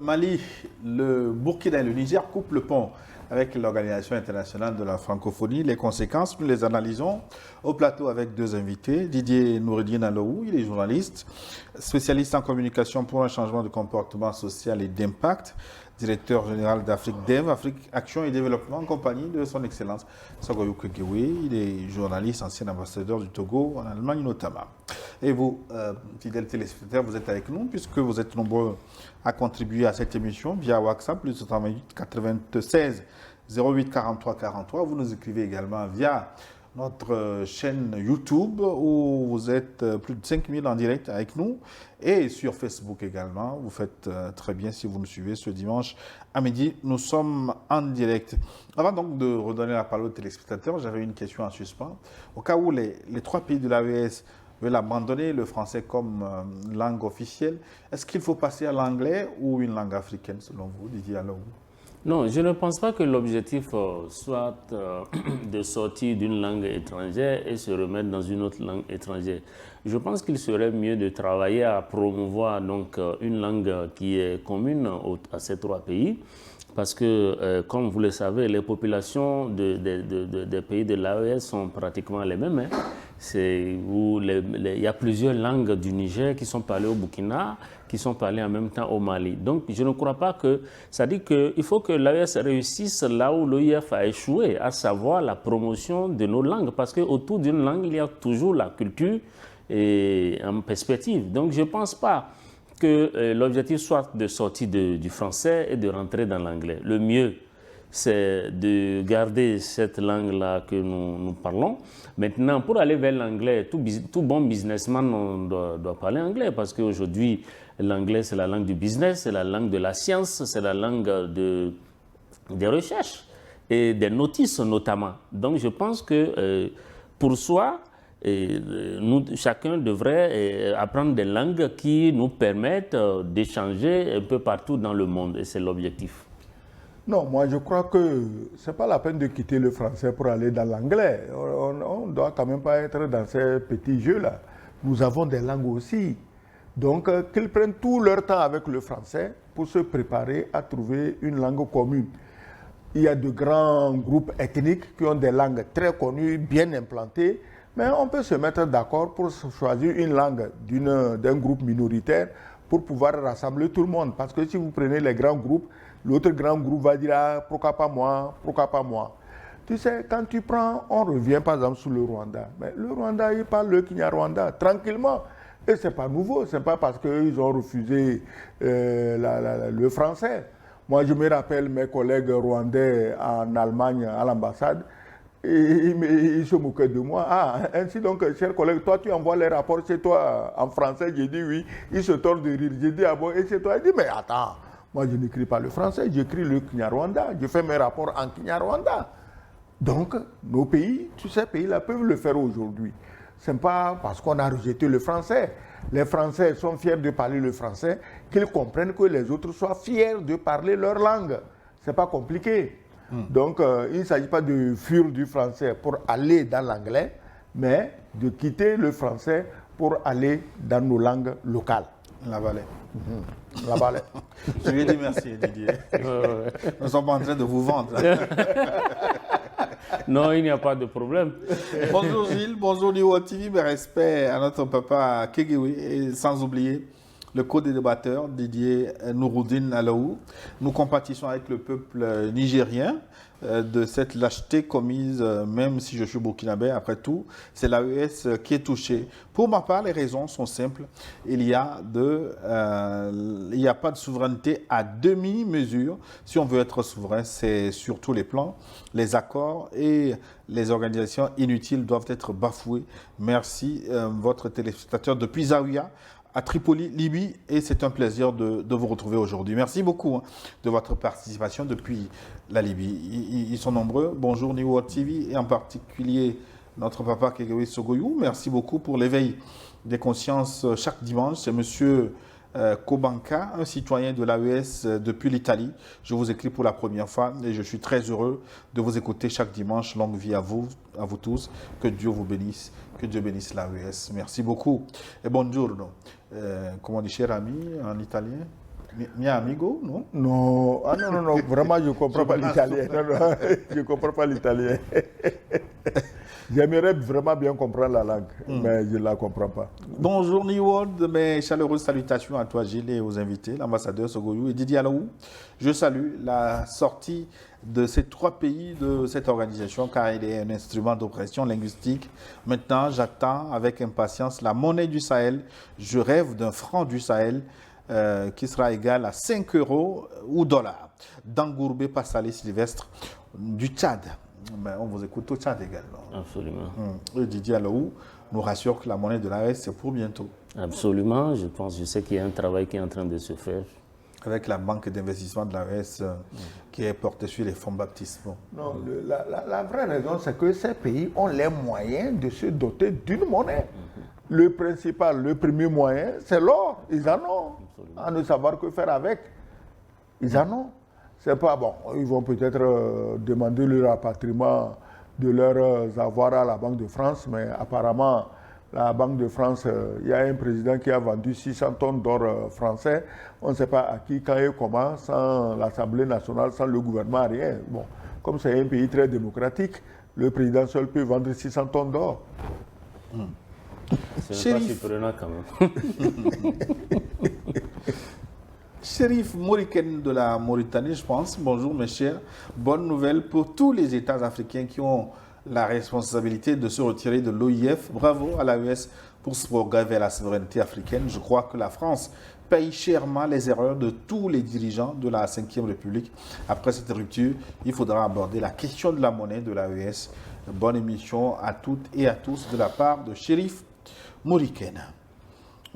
Mali, le Burkina et le Niger coupent le pont avec l'Organisation internationale de la francophonie. Les conséquences, nous les analysons au plateau avec deux invités. Didier Noureddine Alou, il est journaliste, spécialiste en communication pour un changement de comportement social et d'impact, directeur général d'Afrique Dev, Afrique Action et Développement, en compagnie de son Excellence Sogoyou Kekewe. Il est journaliste, ancien ambassadeur du Togo en Allemagne notamment. Et vous, fidèles téléspectateurs, vous êtes avec nous puisque vous êtes nombreux à contribuer à cette émission via WhatsApp, plus 96 08 43 43. Vous nous écrivez également via notre chaîne YouTube où vous êtes plus de 5000 en direct avec nous et sur Facebook également. Vous faites très bien si vous nous suivez ce dimanche à midi. Nous sommes en direct. Avant donc de redonner la parole aux téléspectateurs, j'avais une question en suspens. Au cas où les trois pays de l'AES veulent abandonner le français comme langue officielle, est-ce qu'il faut passer à l'anglais ou une langue africaine selon vous, Didier Alou? Non, je ne pense pas que l'objectif soit de sortir d'une langue étrangère et se remettre dans une autre langue étrangère. Je pense qu'il serait mieux de travailler à promouvoir donc, une langue qui est commune à ces trois pays. Parce que, comme vous le savez, les populations des pays de l'AES sont pratiquement les mêmes. Hein. Il y a plusieurs langues du Niger qui sont parlées au Burkina, qui sont parlées en même temps au Mali. Donc, je ne crois pas que... Ça dit qu'il faut que l'AES réussisse là où l'OIF a échoué, à savoir la promotion de nos langues. Parce qu'autour d'une langue, il y a toujours la culture en perspective. Donc, je ne pense pas que l'objectif soit de sortir du français et de rentrer dans l'anglais. Le mieux, c'est de garder cette langue-là que nous parlons. Maintenant, pour aller vers l'anglais, tout bon businessman doit parler anglais parce qu'aujourd'hui, l'anglais, c'est la langue du business, c'est la langue de la science, c'est la langue des recherches et des notices notamment. Donc, je pense que pour soi, chacun devrait apprendre des langues qui nous permettent d'échanger un peu partout dans le monde, et c'est l'objectif. Non, moi je crois que ce n'est pas la peine de quitter le français pour aller dans l'anglais. On ne doit quand même pas être dans ces petits jeux-là. Nous avons des langues aussi. Donc qu'ils prennent tout leur temps avec le français pour se préparer à trouver une langue commune. Il y a de grands groupes ethniques qui ont des langues très connues, bien implantées. Mais on peut se mettre d'accord pour choisir une langue d'un groupe minoritaire pour pouvoir rassembler tout le monde. Parce que si vous prenez les grands groupes, l'autre grand groupe va dire ah, pourquoi pas moi, pourquoi pas moi. Tu sais, quand tu prends, on revient par exemple sur le Rwanda. Mais le Rwanda, il parle le Kinyarwanda tranquillement. Et ce n'est pas nouveau, ce n'est pas parce qu'ils ont refusé le français. Moi, je me rappelle mes collègues rwandais en Allemagne, à l'ambassade. Il se moquait de moi. Ah, ainsi donc, cher collègue, toi, tu envoies les rapports chez toi en français. J'ai dit oui. Il se tord de rire. J'ai dit ah bon, et chez toi? Il dit mais attends, moi je n'écris pas le français, j'écris le Kinyarwanda. Je fais mes rapports en Kinyarwanda. Donc, nos pays, tous ces pays-là peuvent le faire aujourd'hui. Ce n'est pas parce qu'on a rejeté le français. Les Français sont fiers de parler le français, qu'ils comprennent que les autres soient fiers de parler leur langue. Ce n'est pas compliqué. Donc, il ne s'agit pas de fuir du français pour aller dans l'anglais, mais de quitter le français pour aller dans nos langues locales. La Valais. La Valais. Je lui ai dit merci, Didier. Nous ne sommes pas en train de vous vendre. Non, il n'y a pas de problème. Bonjour Gilles, bonjour Niwo TV, mes respects à notre papa Kekewe et sans oublier le co-débatteur Didier Noureddine Alou. Nous compatissons avec le peuple nigérien de cette lâcheté commise, même si je suis burkinabé, après tout, c'est l'AES qui est touchée. Pour ma part, les raisons sont simples. Il n'y a pas de souveraineté à demi-mesure. Si on veut être souverain, c'est sur tous les plans. Les accords et les organisations inutiles doivent être bafouées. Merci, votre téléspectateur depuis Zawiya, à Tripoli, Libye, et c'est un plaisir de vous retrouver aujourd'hui. Merci beaucoup de votre participation depuis la Libye. Ils sont nombreux. Bonjour Niwo TV et en particulier notre papa Kekewe Sogoyou. Merci beaucoup pour l'éveil des consciences chaque dimanche. C'est monsieur Kobanka, un citoyen de l'AES depuis l'Italie. Je vous écris pour la première fois et je suis très heureux de vous écouter chaque dimanche. Longue vie à vous tous. Que Dieu vous bénisse. Que Dieu bénisse l'AES. Merci beaucoup. Et buongiorno. Comment on dit cher ami en italien? Mi amigo, non? Non, ah non, non, non, vraiment, je ne comprends pas l'italien. Non, non, je ne comprends pas l'italien. J'aimerais vraiment bien comprendre la langue, mais je ne la comprends pas. Bonjour New World, mes chaleureuses salutations à toi Gilles et aux invités, l'ambassadeur Sogoyou et Didier Alaou. Je salue la sortie de ces 3 pays de cette organisation car il est un instrument d'oppression linguistique. Maintenant, j'attends avec impatience la monnaie du Sahel. Je rêve d'un franc du Sahel qui sera égal à 5 € ou dollars. D'Angourbé Passalé Sylvestre du Tchad. Mais on vous écoute au Tchad également. Absolument. Et Didier Alaou nous rassure que la monnaie de l'AES, c'est pour bientôt. Absolument, je sais qu'il y a un travail qui est en train de se faire. Avec la banque d'investissement de l'AES qui est portée sur les fonds baptismaux. Non, la vraie raison, c'est que ces pays ont les moyens de se doter d'une monnaie. Le principal, le premier moyen, c'est l'or. Ils en ont. À ne savoir que faire avec. Ils en ont. C'est pas bon. Ils vont peut-être demander le rapatriement de leurs avoirs à la Banque de France, mais apparemment, la Banque de France, il y a un président qui a vendu 600 tonnes d'or français. On ne sait pas à qui, quand et comment, sans l'Assemblée nationale, sans le gouvernement, rien. Bon, comme c'est un pays très démocratique, le président seul peut vendre 600 tonnes d'or. C'est pas surprenant quand même. Chérif Moriken de la Mauritanie, je pense. Bonjour mes chers. Bonne nouvelle pour tous les États africains qui ont la responsabilité de se retirer de l'OIF. Bravo à l'AES pour ce progrès vers la souveraineté africaine. Je crois que la France paye chèrement les erreurs de tous les dirigeants de la Ve République. Après cette rupture, il faudra aborder la question de la monnaie de l'AES. Bonne émission à toutes et à tous de la part de Chérif Moriken.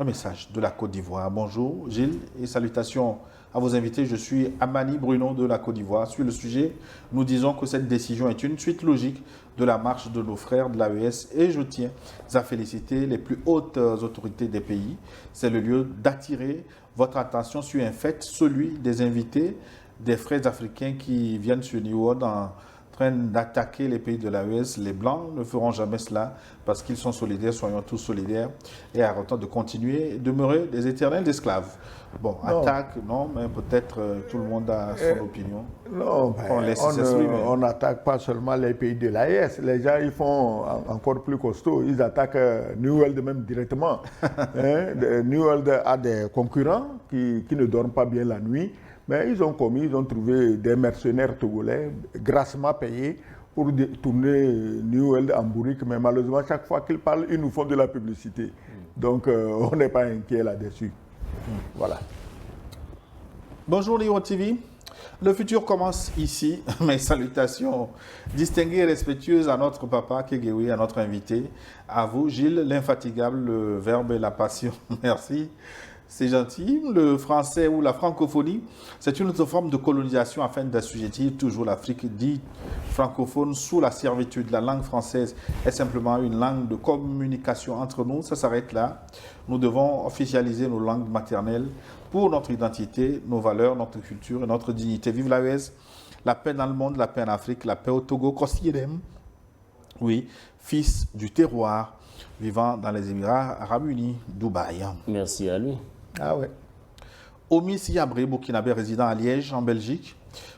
Un message de la Côte d'Ivoire. Bonjour Gilles et salutations à vos invités. Je suis Amani Bruno de la Côte d'Ivoire. Sur le sujet, nous disons que cette décision est une suite logique de la marche de nos frères de l'AES et je tiens à féliciter les plus hautes autorités des pays. C'est le lieu d'attirer votre attention sur un fait, celui des invités des frères africains qui viennent sur New World en train d'attaquer les pays de l'AES. Les Blancs ne feront jamais cela parce qu'ils sont solidaires, soyons tous solidaires et arrêtons de continuer et demeurer des éternels esclaves. Bon, non. Attaque, non, mais peut-être tout le monde a son opinion. Non, on n'attaque pas seulement les pays de l'AES. Les gens, ils font encore plus costaud. Ils attaquent New World même directement. New World a des concurrents qui ne dorment pas bien la nuit. Mais ils ont trouvé des mercenaires togolais grassement payés pour tourner New World en bourrique. Mais malheureusement, chaque fois qu'ils parlent, ils nous font de la publicité. Donc, on n'est pas inquiet là-dessus. Voilà. Bonjour Léo TV. Le futur commence ici. Mes salutations distinguées et respectueuses à notre papa Kegewi, à notre invité. À vous, Gilles, l'infatigable, le verbe et la passion. Merci. C'est gentil. Le français ou la francophonie, c'est une autre forme de colonisation afin d'assujettir toujours l'Afrique dite francophone sous la servitude. La langue française est simplement une langue de communication entre nous. Ça s'arrête là. Nous devons officialiser nos langues maternelles pour notre identité, nos valeurs, notre culture et notre dignité. Vive l'AES, la paix dans le monde, la paix en Afrique, la paix au Togo, Kossidem. Oui, fils du terroir, vivant dans les Émirats Arabes Unis, Dubaï. Merci à lui. Ah ouais. Omi Siabré, burkinabé résident à Liège, en Belgique.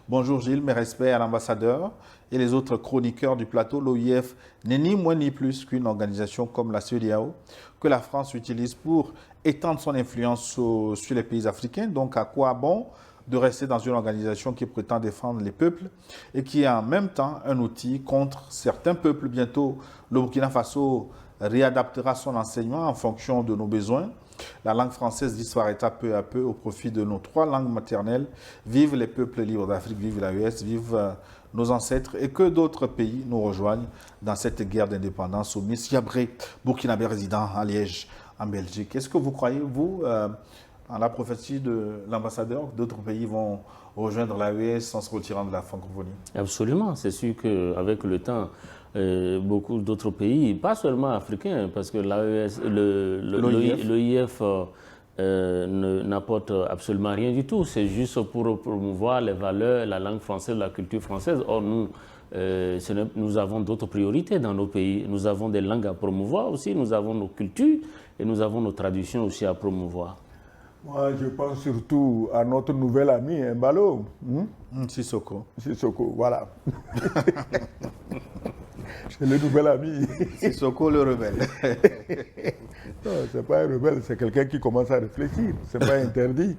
Bonjour Gilles, mes respects à l'ambassadeur et les autres chroniqueurs du plateau. L'OIF n'est ni moins ni plus qu'une organisation comme la CEDEAO que la France utilise pour étendre son influence sur les pays africains. Donc à quoi bon de rester dans une organisation qui prétend défendre les peuples et qui est en même temps un outil contre certains peuples. Bientôt, le Burkina Faso réadaptera son enseignement en fonction de nos besoins. La langue française disparaîtra peu à peu au profit de nos 3 langues maternelles. Vive les peuples libres d'Afrique, vive l'AES, vive nos ancêtres et que d'autres pays nous rejoignent dans cette guerre d'indépendance. Omi Siabré, burkinabé résident à Liège, en Belgique. Est-ce que vous croyez, vous, en la prophétie de l'ambassadeur, d'autres pays vont rejoindre l'AES en se retirant de la francophonie? Absolument. C'est sûr qu'avec le temps, beaucoup d'autres pays, pas seulement africains, parce que l'OIF n'apporte absolument rien du tout. C'est juste pour promouvoir les valeurs, la langue française, la culture française. Or, nous avons d'autres priorités dans nos pays. Nous avons des langues à promouvoir aussi, nous avons nos cultures et nous avons nos traditions aussi à promouvoir. Moi, je pense surtout à notre nouvel ami, Mbalo. Sissoko. Sissoko, voilà. C'est le nouvel ami. Sissoko, le rebelle. Non, ce n'est pas un rebelle, c'est quelqu'un qui commence à réfléchir. Ce n'est pas interdit.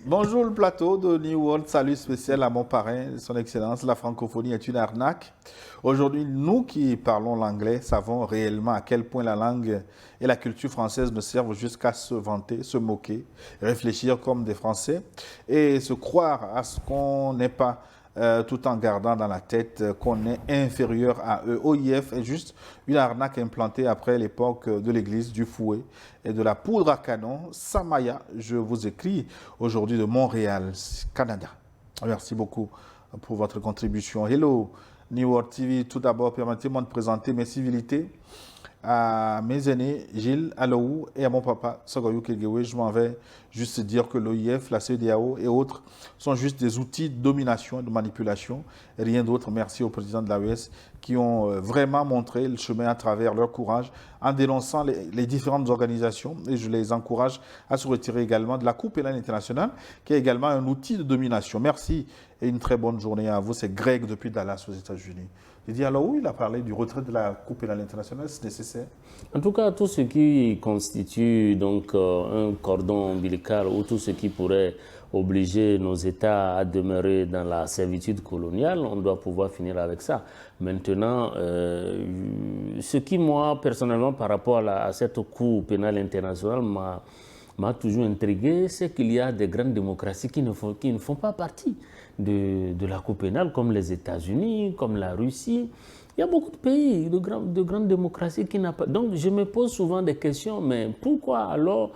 Bonjour le plateau de New World. Salut spécial à mon parrain, son excellence. La francophonie est une arnaque. Aujourd'hui, nous qui parlons l'anglais savons réellement à quel point la langue et la culture française ne servent jusqu'à se vanter, se moquer, réfléchir comme des Français et se croire à ce qu'on n'est pas, tout en gardant dans la tête qu'on est inférieur à eux. OIF est juste une arnaque implantée après l'époque de l'église, du fouet et de la poudre à canon. Samaya, je vous écris aujourd'hui de Montréal, Canada. Merci beaucoup pour votre contribution. Hello, New World TV. Tout d'abord, permettez-moi de présenter mes civilités à mes aînés, Gilles Alaou, et à mon papa, Sogoyou Kegewe. Je m'en vais juste dire que l'OIF, la CEDEAO et autres sont juste des outils de domination et de manipulation, et rien d'autre. Merci au président de l'AES qui ont vraiment montré le chemin à travers leur courage en dénonçant les différentes organisations, et je les encourage à se retirer également de la Cour pénale internationale, qui est également un outil de domination. Merci et une très bonne journée à vous. C'est Greg depuis Dallas aux États-Unis. Didier Alaou, il a parlé du retrait de la Cour pénale internationale, c'est nécessaire? En tout cas, tout ce qui constitue donc un cordon ombilical ou tout ce qui pourrait obliger nos États à demeurer dans la servitude coloniale, on doit pouvoir finir avec ça. Maintenant, ce qui, moi, personnellement, par rapport à cette Cour pénale internationale m'a toujours intrigué, c'est qu'il y a des grandes démocraties qui ne font pas partie de la Cour pénale, comme les États-Unis, comme la Russie. Il y a beaucoup de pays, de grandes démocraties qui n'ont pas... Donc, je me pose souvent des questions, mais pourquoi alors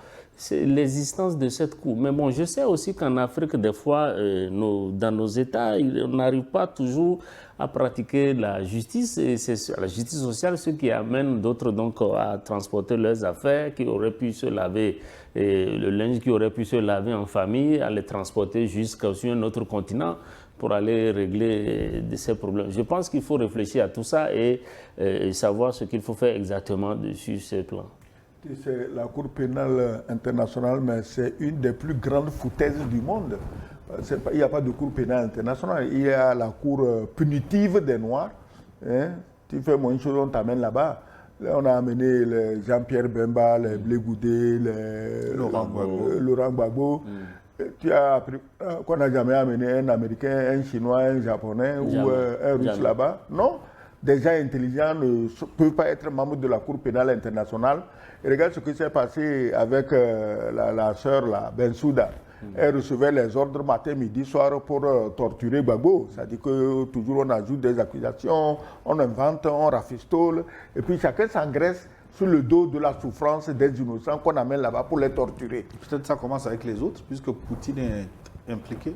l'existence de cette Cour? Mais bon, je sais aussi qu'en Afrique, des fois, dans nos États, on n'arrive pas toujours à pratiquer la justice, et c'est la justice sociale, ce qui amène d'autres donc à transporter leurs affaires, qui auraient pu se laver, le linge qui aurait pu se laver en famille, à les transporter jusqu'à un autre continent pour aller régler ces problèmes. Je pense qu'il faut réfléchir à tout ça et savoir ce qu'il faut faire exactement sur ce plan. C'est la Cour pénale internationale, mais c'est une des plus grandes foutaises du monde. Il n'y a pas de Cour pénale internationale, il y a la Cour punitive des Noirs. Hein? Tu fais moins de choses, on t'amène là-bas. Là, on a amené Jean-Pierre Bemba, les Blé Goudé, Laurent Gbagbo. Tu as appris qu'on n'a jamais amené un Américain, un Chinois, un Japonais ou un Russe là-bas. Non, des gens intelligents ne peuvent pas être membres de la Cour pénale internationale. Et regarde ce qui s'est passé avec la sœur Bensouda. Elle recevait les ordres matin, midi, soir pour torturer Gbagbo. C'est-à-dire que toujours on ajoute des accusations, on invente, on rafistole. Et puis chacun s'engraisse sur le dos de la souffrance des innocents qu'on amène là-bas pour les torturer. Peut-être ça commence avec les autres, puisque Poutine est impliqué,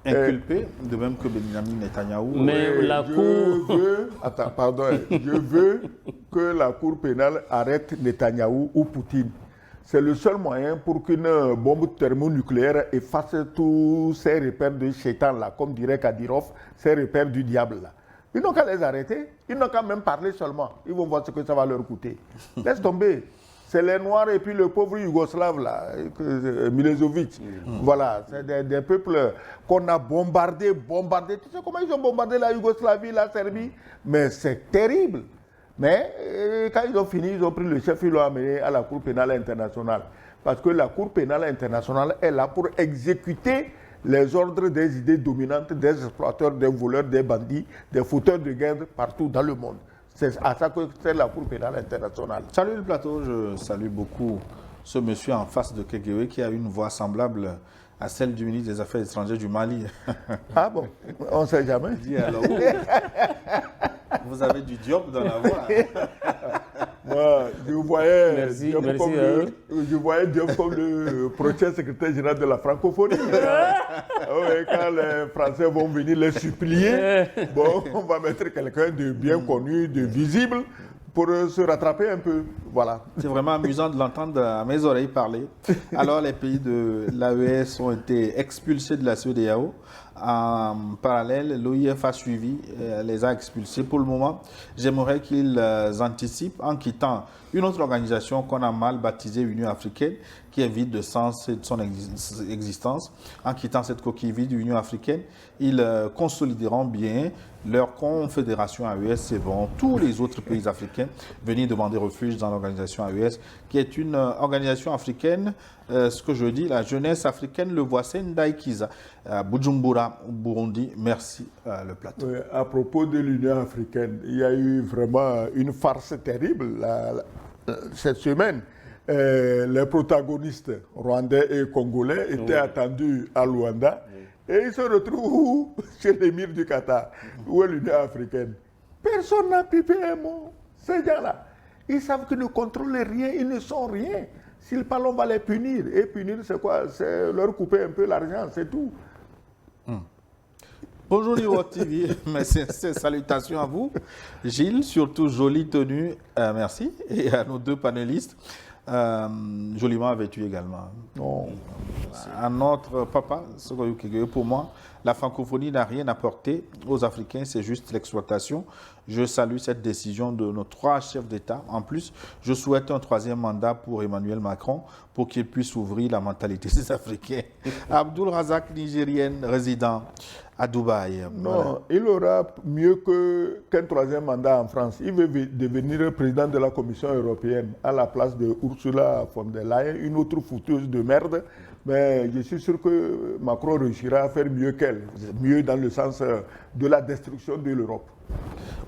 inculpé, de même que Benjamin Netanyahou. Mais la Cour... Je veux que la Cour pénale arrête Netanyahou ou Poutine. C'est le seul moyen pour qu'une bombe thermonucléaire efface tous ces repères de Chétan là, comme dirait Kadyrov, ces repères du diable là. Ils n'ont qu'à les arrêter, ils n'ont qu'à même parler seulement. Ils vont voir ce que ça va leur coûter. Laisse tomber. C'est les Noirs et puis le pauvre Yougoslave là, Milosevic. Voilà, c'est des peuples qu'on a bombardés. Tu sais comment ils ont bombardé la Yougoslavie, la Serbie? Mais c'est terrible. Mais quand ils ont fini, ils ont pris le chef, ils l'ont amené à la Cour pénale internationale. Parce que la Cour pénale internationale est là pour exécuter les ordres des idées dominantes des exploiteurs, des voleurs, des bandits, des fauteurs de guerre partout dans le monde. C'est à ça que c'est la Cour pénale internationale. Salut le plateau, je salue beaucoup ce monsieur en face de Kegewe qui a une voix semblable à celle du ministre des Affaires étrangères du Mali. Ah bon, on ne sait jamais. Alors, vous avez du Diop dans la voix. Moi, je voyais Diop comme le prochain secrétaire général de la francophonie. Quand les Français vont venir les supplier, bon, on va mettre quelqu'un de bien connu, de visible, pour se rattraper un peu. voilà. C'est vraiment amusant de l'entendre à mes oreilles parler. Alors, les pays de l'AES ont été expulsés de la CEDEAO. En parallèle, l'OIF a suivi, les a expulsés. Pour le moment, j'aimerais qu'ils anticipent en quittant une autre organisation qu'on a mal baptisée Union africaine, qui est vide de sens et de son existence. En quittant cette coquille vide, Union africaine, ils consolideront bien leur confédération AES. C'est bon. Tous les autres pays africains venir demander refuge dans l'organisation AES, qui est une organisation africaine, ce que je dis, la jeunesse africaine, le voit Sendai Kiza, Bujumbura, Burundi. Merci, le plateau. Oui, à propos de l'Union africaine, il y a eu vraiment une farce terrible cette semaine. Les protagonistes rwandais et congolais étaient attendus à Luanda et ils se retrouvent chez l'émir du Qatar, où est l'Union africaine. Personne n'a pipé un mot. Ces gens-là, ils savent qu'ils ne contrôlent rien, ils ne sont rien. S'ils parlent, on va les punir. Et punir, c'est quoi? C'est leur couper un peu l'argent, c'est tout. Bonjour Livo TV, salutations à vous. Gilles, surtout jolie tenue, merci. Et à nos deux panélistes, joliment vêtus également. Non. À notre papa, pour moi, la francophonie n'a rien apporté aux Africains, c'est juste l'exploitation. Je salue cette décision de nos trois chefs d'État. En plus, je souhaite un troisième mandat pour Emmanuel Macron pour qu'il puisse ouvrir la mentalité des Africains. Abdul Razak, nigérienne, résident à Dubaï. Non, Voilà. il aura mieux qu'un troisième mandat en France. Il veut devenir président de la Commission européenne à la place de Ursula von der Leyen, une autre fouteuse de merde. Mais je suis sûr que Macron réussira à faire mieux qu'elle, mieux dans le sens de la destruction de l'Europe.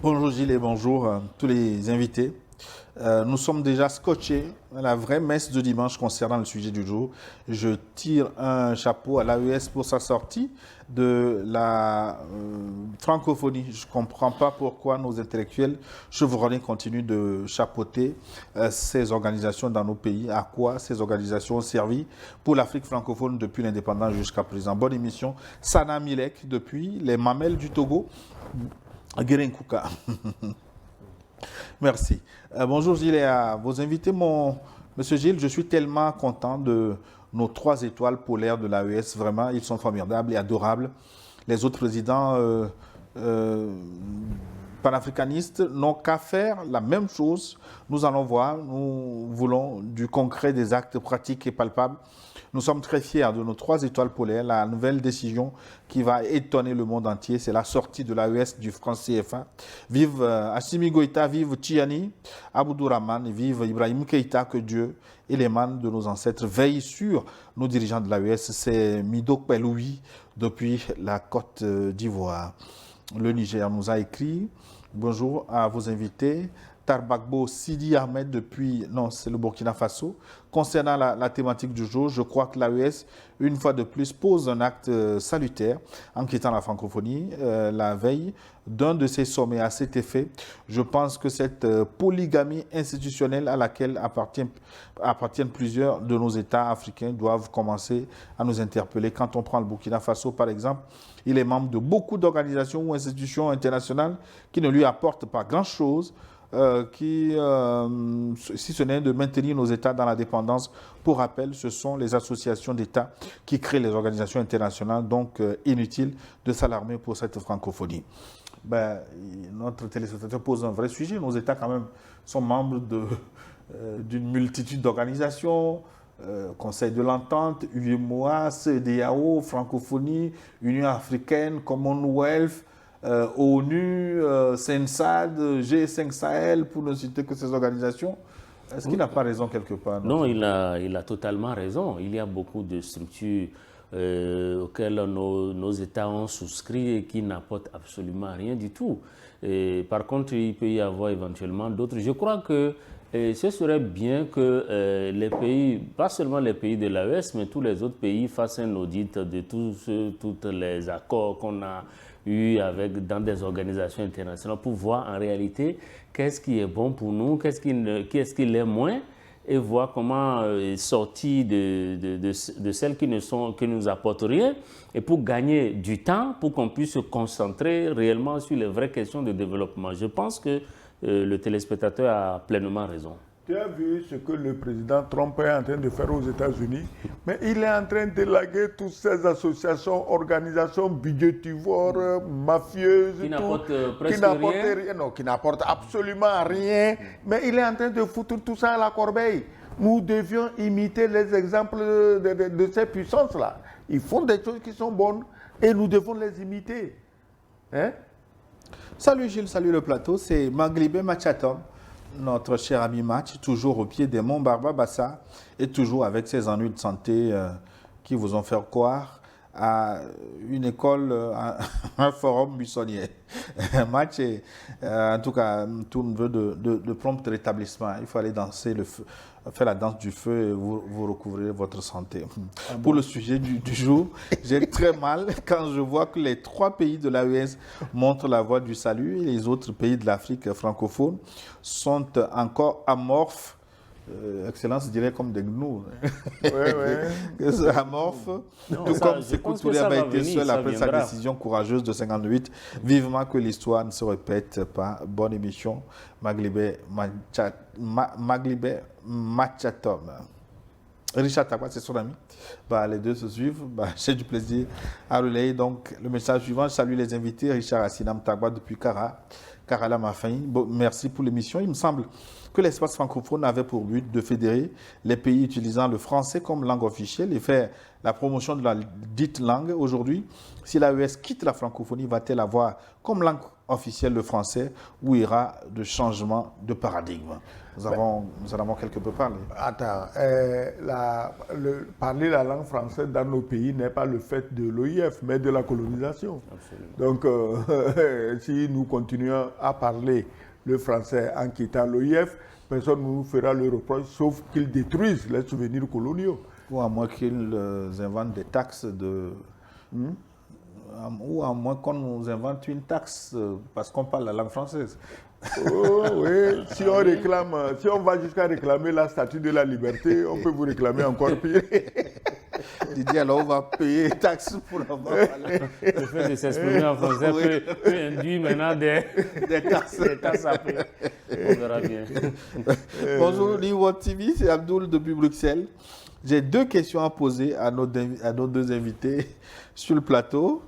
Bonjour Gilles et bonjour tous les invités. Nous sommes déjà scotchés à la vraie messe de dimanche concernant le sujet du jour. Je tire un chapeau à l'AES pour sa sortie de la francophonie. Je ne comprends pas pourquoi nos intellectuels chevronnés continuent de chapeauter ces organisations dans nos pays. À quoi ces organisations ont servi pour l'Afrique francophone depuis l'indépendance jusqu'à présent. Bonne émission. Sana Milek depuis les Mamelles du Togo. Guérin-Kouka. Merci. Bonjour Gilles et à vos invités. Monsieur Gilles, je suis tellement content de nos 3 étoiles polaires de l'AES. Vraiment, ils sont formidables et adorables. Les autres présidents panafricanistes n'ont qu'à faire la même chose. Nous allons voir. Nous voulons du concret, des actes pratiques et palpables. Nous sommes très fiers de nos 3 étoiles polaires. La nouvelle décision qui va étonner le monde entier, c'est la sortie de l'AES du franc CFA. Vive Assimi Goïta, vive Tchiani, Aboudourahman, vive Ibrahim Keïta, que Dieu et les mânes de nos ancêtres veillent sur nos dirigeants de l'AES. C'est Mido Peloui depuis la Côte d'Ivoire. Le Niger nous a écrit. Bonjour à vos invités. Tarbagbo Sidi Ahmed depuis, non, c'est le Burkina Faso. Concernant la thématique du jour, je crois que l'AES, une fois de plus, pose un acte salutaire en quittant la francophonie la veille d'un de ces sommets. À cet effet, je pense que cette polygamie institutionnelle à laquelle appartiennent plusieurs de nos États africains doivent commencer à nous interpeller. Quand on prend le Burkina Faso, par exemple, il est membre de beaucoup d'organisations ou institutions internationales qui ne lui apportent pas grand-chose. Si ce n'est de maintenir nos États dans la dépendance. Pour rappel, ce sont les associations d'États qui créent les organisations internationales, donc inutile de s'alarmer pour cette francophonie. Notre téléspectateur pose un vrai sujet. Nos États, quand même, sont membres d'une multitude d'organisations, Conseil de l'Entente, UEMOA, CEDEAO, Francophonie, Union africaine, Commonwealth, ONU, SENSAD, G5 Sahel, pour ne citer que ces organisations. Est-ce qu'il n'a pas raison quelque part? Non, il a totalement raison. Il y a beaucoup de structures auxquelles nos États ont souscrit et qui n'apportent absolument rien du tout. Et par contre, il peut y avoir éventuellement d'autres. Je crois que ce serait bien que les pays, pas seulement les pays de l'AES, mais tous les autres pays fassent un audit de tous les accords qu'on a dans des organisations internationales pour voir en réalité qu'est-ce qui est bon pour nous, qu'est-ce qui l'est moins, et voir comment sortir de celles qui nous apportent rien, et pour gagner du temps, pour qu'on puisse se concentrer réellement sur les vraies questions de développement. Je pense que le téléspectateur a pleinement raison. Tu as vu ce que le président Trump est en train de faire aux États-Unis, mais il est en train d'élaguer toutes ces associations, organisations budgétivores, mafieuses, qui n'apportent presque rien. Non, qui n'apportent absolument rien, mais il est en train de foutre tout ça à la corbeille. Nous devions imiter les exemples de ces puissances-là. Ils font des choses qui sont bonnes et nous devons les imiter. Hein? Salut Gilles, salut le plateau, c'est Maglibé Machatom, notre cher ami Match, toujours au pied des monts Barbabassa et toujours avec ses ennuis de santé qui vous ont fait croire à une école, à un forum buissonnier. Match est, en tout cas, tout neveu de prompt rétablissement. Il faut aller danser le feu, faire la danse du feu et vous recouvrez votre santé. Pour le sujet du jour, j'ai très mal quand je vois que les 3 pays de l'AES montrent la voie du salut et les autres pays de l'Afrique francophone sont encore amorphes. Excellence dirait comme des gnous. Ouais. Amorphe. Tout comme Sékou Touré avait été seul après sa décision courageuse de 58. Vivement que l'histoire ne se répète pas. Bonne émission. Maglibé Machatom. Richard Tagba, c'est son ami. Les deux se suivent. J'ai du plaisir à relayer. Donc, le message suivant. Je salue les invités. Richard Assinam Tagba depuis Karala Mafin. Merci pour l'émission. Il me semble que l'espace francophone avait pour but de fédérer les pays utilisant le français comme langue officielle et faire la promotion de la dite langue. Aujourd'hui, si l'AES quitte la francophonie, va-t-elle avoir comme langue officielle le français ou ira de changement de paradigme? Nous en avons quelque peu parlé. Attends, parler la langue française dans nos pays n'est pas le fait de l'OIF, mais de la colonisation. Absolument. Donc, si nous continuons à parler le français en quittant l'OIF, personne ne nous fera le reproche, sauf qu'ils détruisent les souvenirs coloniaux. Ou à moins qu'ils inventent des taxes de... Ou à moins qu'on nous invente une taxe parce qu'on parle la langue française. Oh, oui, si on va jusqu'à réclamer la statue de la liberté, on peut vous réclamer encore pire. Didier, alors on va payer taxes pour avoir parlé. Le fait de s'exprimer en français peut induire maintenant des taxes après. On verra bien. Bonjour, Liwo TV, c'est Abdoul depuis Bruxelles. J'ai 2 questions à poser à nos 2 invités sur le plateau.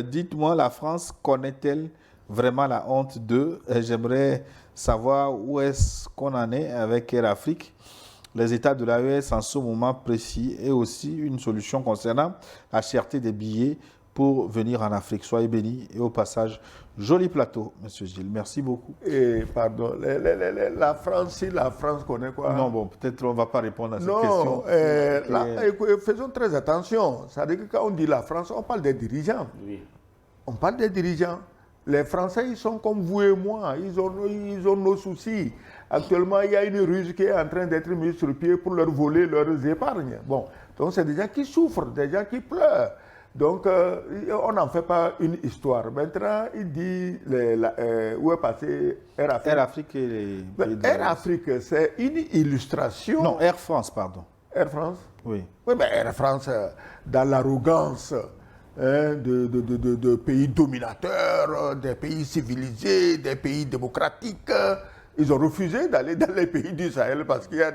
Dites-moi, la France connaît-elle vraiment la honte d'eux? J'aimerais savoir où est-ce qu'on en est avec Air Afrique, les états de l'AES en ce moment précis et aussi une solution concernant la cherté des billets pour venir en Afrique. Soyez bénis et au passage, joli plateau, Monsieur Gilles. Merci beaucoup. Et pardon, la France, si la France connaît quoi? Non, bon, peut-être on ne va pas répondre à cette question. Non, faisons très attention. C'est-à-dire que quand on dit la France, on parle des dirigeants. Oui. On parle des dirigeants. Les Français, ils sont comme vous et moi. Ils ont nos soucis. Actuellement, il y a une ruse qui est en train d'être mise sur pied pour leur voler leurs épargnes. Bon, donc c'est des gens qui souffrent, des gens qui pleurent. Donc, on n'en fait pas une histoire. Maintenant, il dit où est passé Air Afrique. Air Afrique et les pays de Air Afrique, c'est une illustration. Non, Air France, pardon. Air France? Oui. Oui, mais Air France, dans l'arrogance de pays dominateurs, des pays civilisés, des pays démocratiques, ils ont refusé d'aller dans les pays du Sahel parce qu'il y a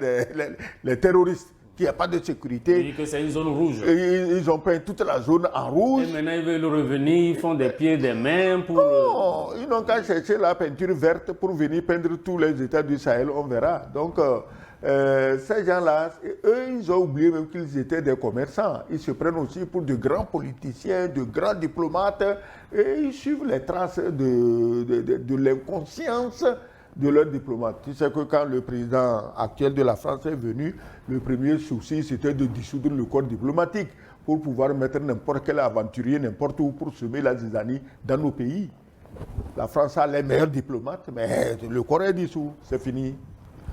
les terroristes. Il n'y a pas de sécurité. Et que c'est une zone rouge. Ils ont peint toute la zone en rouge. Et maintenant, ils veulent revenir, ils font des pieds, des mains pour... Non, ils n'ont qu'à chercher la peinture verte pour venir peindre tous les États du Sahel, on verra. Donc, ces gens-là, eux, ils ont oublié même qu'ils étaient des commerçants. Ils se prennent aussi pour de grands politiciens, de grands diplomates, et ils suivent les traces de l'inconscience de leurs diplomates. Tu sais que quand le président actuel de la France est venu, le premier souci, c'était de dissoudre le corps diplomatique pour pouvoir mettre n'importe quel aventurier, n'importe où, pour semer la zizanie dans nos pays. La France a les meilleurs diplomates, mais le corps est dissous, c'est fini.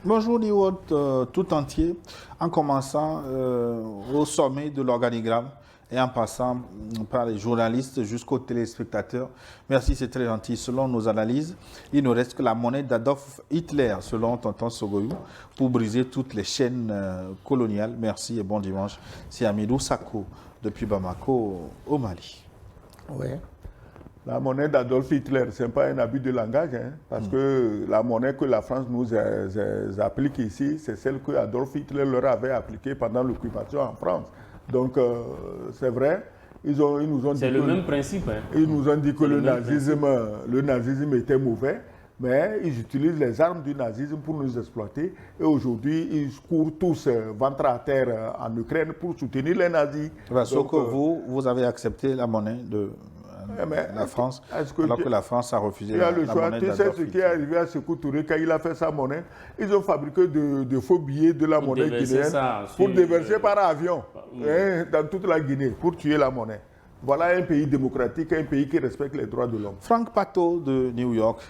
Bonjour Niwot tout entier, en commençant au sommet de l'organigramme et en passant par les journalistes jusqu'aux téléspectateurs. Merci, c'est très gentil. Selon nos analyses, il ne reste que la monnaie d'Adolf Hitler, selon Tonton Sogoyou, pour briser toutes les chaînes coloniales. Merci et bon dimanche. C'est Amidou Sako, depuis Bamako, au Mali. Oui. La monnaie d'Adolf Hitler, ce n'est pas un abus de langage, hein, parce que la monnaie que la France nous applique ici, c'est celle que Adolf Hitler leur avait appliquée pendant l'occupation en France. Donc, c'est vrai, ils nous ont dit c'est le même principe. Hein. Ils nous ont dit que le nazisme était mauvais, mais ils utilisent les armes du nazisme pour nous exploiter. Et aujourd'hui, ils courent tous ventre à terre en Ukraine pour soutenir les nazis. Sauf que vous avez accepté la monnaie de la France, alors que la France a refusé la monnaie. Tu sais ce qui est arrivé à Sékou Touré quand il a fait sa monnaie? Ils ont fabriqué de faux billets de la monnaie guinéenne pour déverser par avion dans toute la Guinée, pour tuer la monnaie. Voilà un pays démocratique, un pays qui respecte les droits de l'homme. Franck Pato de New York.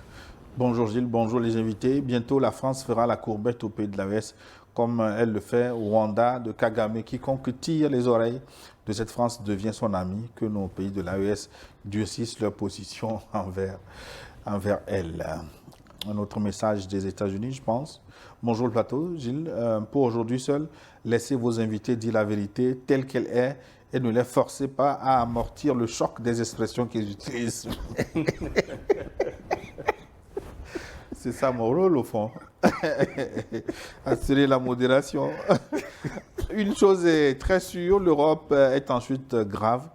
Bonjour Gilles, bonjour les invités. Bientôt la France fera la courbette au pays de l'AES comme elle le fait au Rwanda de Kagame. Quiconque tire les oreilles de cette France devient son ami. Que nos pays de l'AES durcissent leur position envers elle. Un autre message des États-Unis, je pense. Bonjour le plateau, Gilles. Pour aujourd'hui seul, laissez vos invités dire la vérité telle qu'elle est et ne les forcez pas à amortir le choc des expressions qu'ils utilisent. C'est ça mon rôle au fond. Assurer la modération. Une chose est très sûre, l'Europe est en chute grave.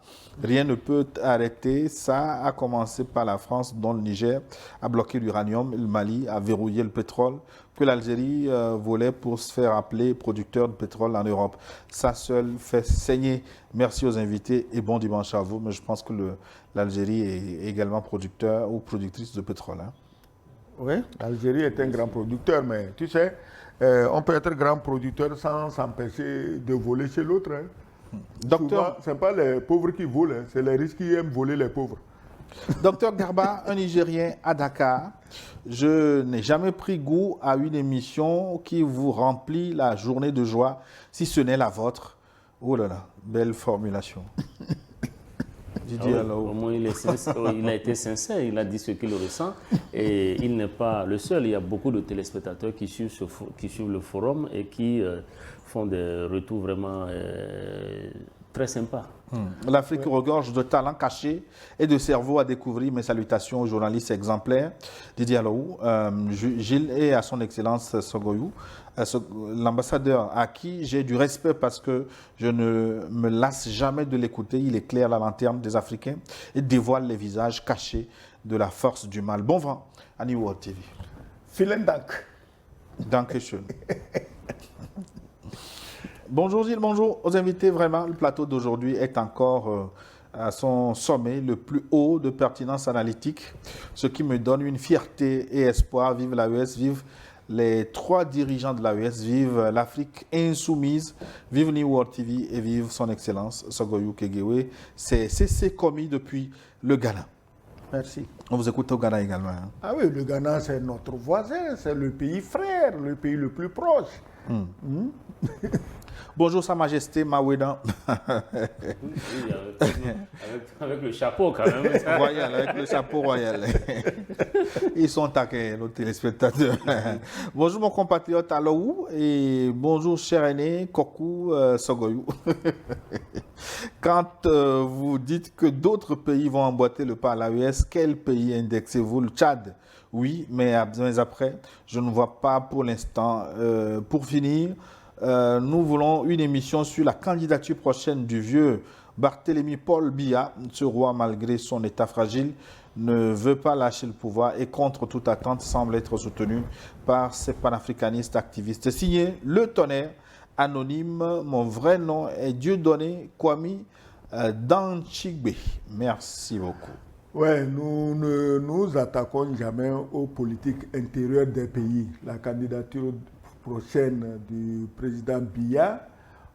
Rien ne peut arrêter. Ça a commencé par la France, dont le Niger a bloqué l'uranium, le Mali a verrouillé le pétrole, que l'Algérie volait pour se faire appeler producteur de pétrole en Europe. Ça seul fait saigner. Merci aux invités et bon dimanche à vous. Mais je pense que l'Algérie est également producteur ou productrice de pétrole. Hein. Oui, l'Algérie est un grand producteur, mais tu sais, on peut être grand producteur sans s'empêcher de voler chez l'autre. Hein. Docteur, ce n'est pas les pauvres qui volent, hein, c'est les riches qui aiment voler les pauvres. Docteur Garba, un Nigérien à Dakar. Je n'ai jamais pris goût à une émission qui vous remplit la journée de joie, si ce n'est la vôtre. Oh là là, belle formulation. Au moins, il a été sincère, il a dit ce qu'il ressent et il n'est pas le seul. Il y a beaucoup de téléspectateurs qui suivent le forum et qui font des retours vraiment très sympas. L'Afrique regorge de talents cachés et de cerveaux à découvrir. Mes salutations aux journalistes exemplaires, Didier Alou, Gilles et à son Excellence Sogoyou, l'ambassadeur à qui j'ai du respect parce que je ne me lasse jamais de l'écouter. Il éclaire la lanterne des Africains et dévoile les visages cachés de la force du mal. Bon vent à New World TV. Vielen Dank. Dankeschön. Bonjour Gilles, bonjour aux invités. Vraiment, le plateau d'aujourd'hui est encore à son sommet, le plus haut de pertinence analytique, ce qui me donne une fierté et espoir. Vive l'AES, vive les 3 dirigeants de l'AES, vive l'Afrique insoumise, vive New World TV et vive son Excellence Sogoyou Kegewe. C'est commis depuis le Ghana. Merci. On vous écoute au Ghana également. Hein. Ah oui, le Ghana, c'est notre voisin, c'est le pays frère, le pays le plus proche. Bonjour Sa Majesté Maweda. Oui, avec le chapeau quand même. Royal, avec le chapeau royal. Ils sont taqués, nos téléspectateurs. Bonjour mon compatriote Alou et bonjour cher aîné Kokou Sogoyou. Quand vous dites que d'autres pays vont emboîter le pas à l'AES, quel pays indexez-vous? Le Tchad? Oui, mais après, je ne vois pas pour l'instant. Pour finir, nous voulons une émission sur la candidature prochaine du vieux Barthélemy Paul Biya. Ce roi, malgré son état fragile, ne veut pas lâcher le pouvoir et contre toute attente semble être soutenu par ces panafricanistes activistes. Signé Le Tonnerre, anonyme. Mon vrai nom est Dieudonné Kwame Danchigbe. Merci beaucoup. Ouais, nous ne nous attaquons jamais aux politiques intérieures des pays. La candidature prochaine du président Biya,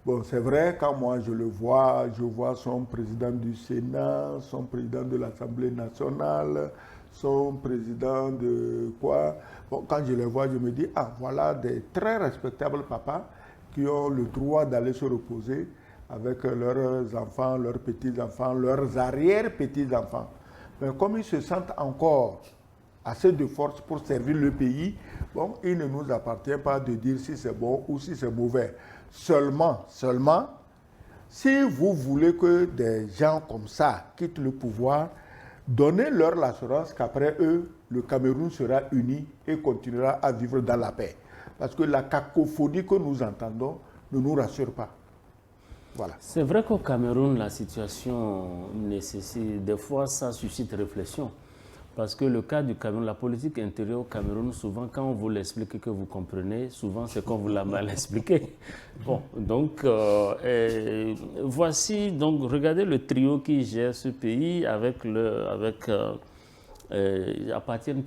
bon, c'est vrai, quand moi je vois son président du Sénat, son président de l'Assemblée nationale, son président de quoi. Bon, quand je les vois, je me dis, ah, voilà des très respectables papas qui ont le droit d'aller se reposer avec leurs enfants, leurs petits-enfants, leurs arrière-petits-enfants. Mais comme ils se sentent encore assez de force pour servir le pays, bon, il ne nous appartient pas de dire si c'est bon ou si c'est mauvais. Seulement, si vous voulez que des gens comme ça quittent le pouvoir, donnez-leur l'assurance qu'après eux, le Cameroun sera uni et continuera à vivre dans la paix. Parce que la cacophonie que nous entendons ne nous rassure pas. Voilà. C'est vrai qu'au Cameroun, la situation nécessite, des fois, ça suscite réflexion. Parce que le cas du Cameroun, la politique intérieure au Cameroun, souvent, quand on vous l'explique que vous comprenez, souvent, c'est qu'on vous l'a mal expliqué. Bon, donc, voici, donc, regardez le trio qui gère ce pays ils appartiennent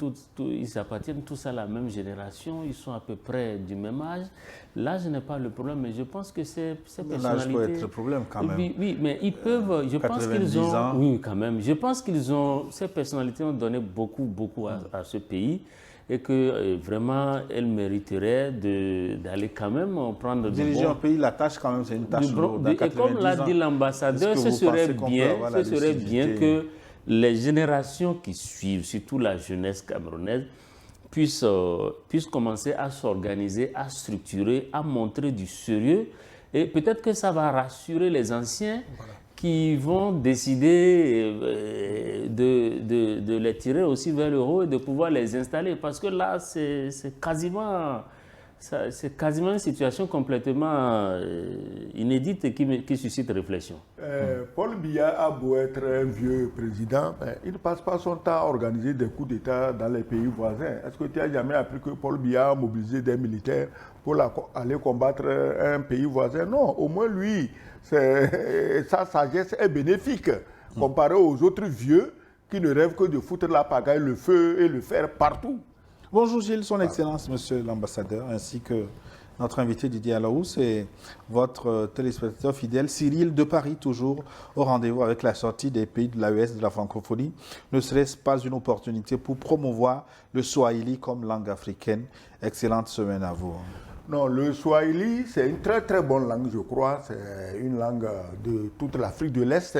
tous à la même génération, ils sont à peu près du même âge. L'âge n'est pas le problème, mais je pense que ces personnalités... L'âge peut être le problème quand même. Oui, mais ils peuvent... Je pense qu'ils ont... ans. Oui, quand même. Je pense qu'ils ont... Ces personnalités ont donné beaucoup à ce pays et que vraiment, elles mériteraient d'aller quand même prendre... Diriger un pays, la tâche quand même, c'est une tâche lourde. Et comme l'a dit l'ambassadeur, ce serait bien que les générations qui suivent, surtout la jeunesse camerounaise, puissent commencer à s'organiser, à structurer, à montrer du sérieux. Et peut-être que ça va rassurer les anciens qui vont décider de les tirer aussi vers le haut et de pouvoir les installer. Parce que là, c'est quasiment une situation complètement inédite et qui suscite réflexion. Paul Biya a beau être un vieux président, mais il ne passe pas son temps à organiser des coups d'État dans les pays voisins. Est-ce que tu n'as jamais appris que Paul Biya a mobilisé des militaires pour aller combattre un pays voisin? Non, au moins lui, sa sagesse est bénéfique comparé aux autres vieux qui ne rêvent que de foutre la pagaille, le feu et le fer partout. Bonjour Gilles, son Excellence, Monsieur l'ambassadeur, ainsi que notre invité Didier Alaouz et votre téléspectateur fidèle Cyril de Paris, toujours au rendez-vous avec la sortie des pays de l'AES de la francophonie. Ne serait-ce pas une opportunité pour promouvoir le Swahili comme langue africaine? Excellente semaine à vous. Non, le Swahili, c'est une très bonne langue, je crois. C'est une langue de toute l'Afrique de l'Est.